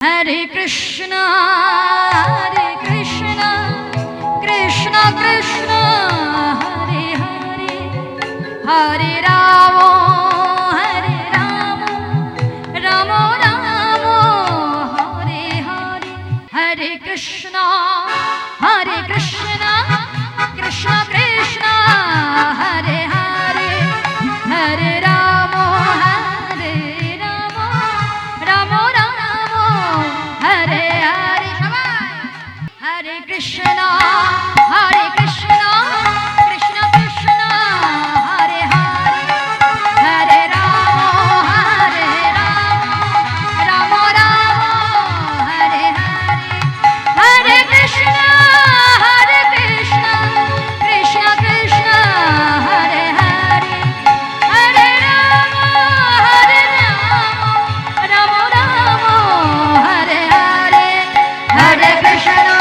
Hare Krishna, Krishna Krishna, Hare Hare, Hare Rama, Rama Rama, Hare Hare, Hare Krishna, Krishna Krishna, Hare Hare, Hare Rama, Rama Rama, Hare Hare. Hare Krishna, Krishna Krishna, Hare Hare, Hare Rama, Rama Rama, Hare Hare, Hare Krishna, Krishna Krishna, Hare Hare, Hare Rama, Rama Rama, Hare Hare, Hare Krishna.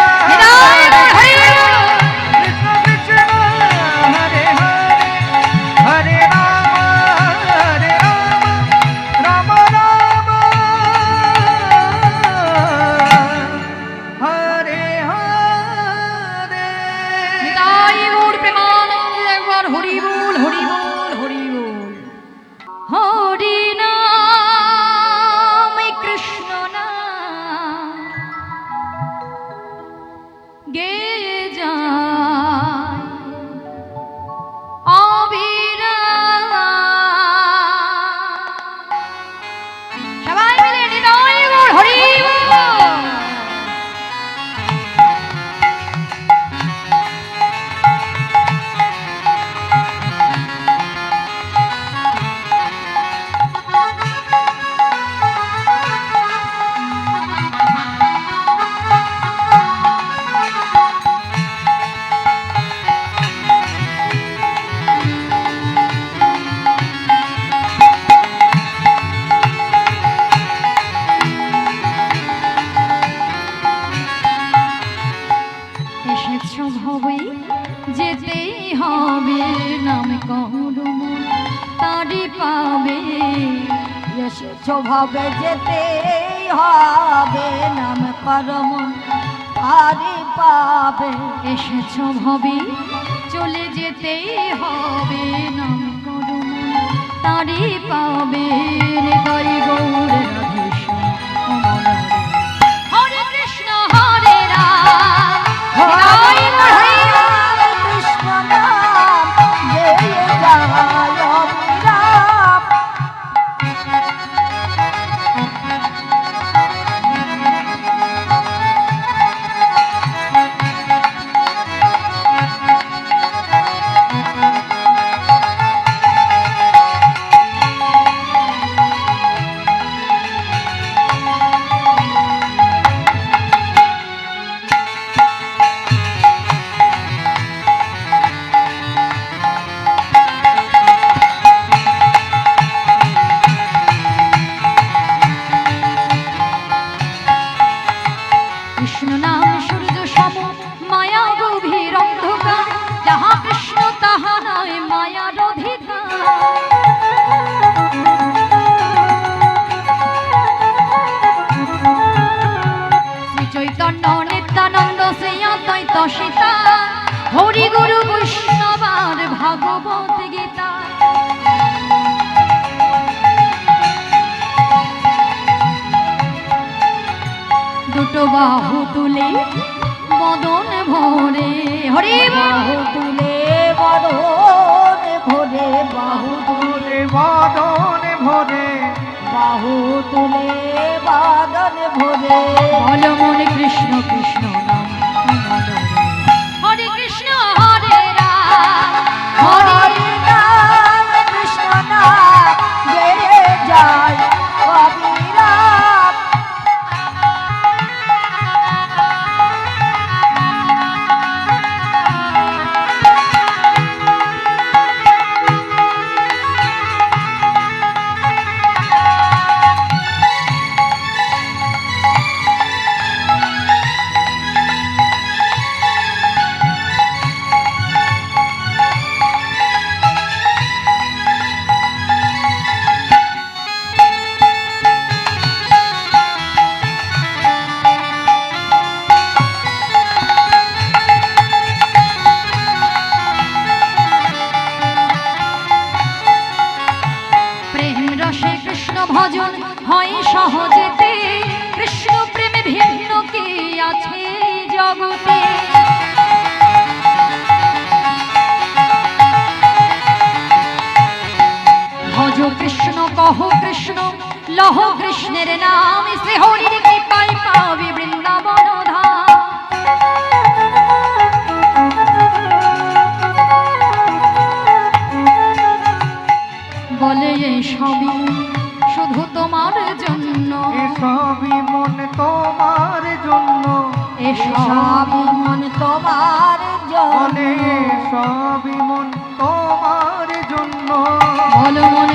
যেতেই হবে নাম করুন তারি পাবে, এসেছো ভাবে যেতেই হবে নাম করম তারি পাবে। এসেছো ভাবে চলে যেতেই হবে নাম করুন তারি পাবে। হরি গৌর রাধেশ্যাম হরে কৃষ্ণ হরে রাম, হরে কৃষ্ণ নাম গেয়ে যায় অবিরাম। কৃষ্ণ নাম সূর্য সম মায়া গভীর অন্ধকার, যাহা কৃষ্ণ তাহা নয় মায়ার অধিকার। শ্রী চৈতন্য নিত্যানন্দ শ্রী অদ্বৈত সীতা, হরি গুরু বৈষ্ণবার ভাগবত গীতা। দুটো বাহু তুলে বদন ভরে, হরি বাহু তুলে বদন ভরে, বাহু তুলে বদন ভরে, বাহু তুলে বদন ভরে। বল মনে কৃষ্ণ কৃষ্ণ নাম হরে কৃষ্ণ হরে রাম, হরে রাম কৃষ্ণ নাম গেয়ে যায় অবিরাম। কৃষ্ণের নাম শ্রী হরির কৃপায় পাবি বৃন্দাবন ধাম। বলে এই সবই শুধু তোমার জন্য, এসবই মন তোমার জন্য, সব মন তোমার জন্য, বলে সবই মন তোমার জন্য। বলো মন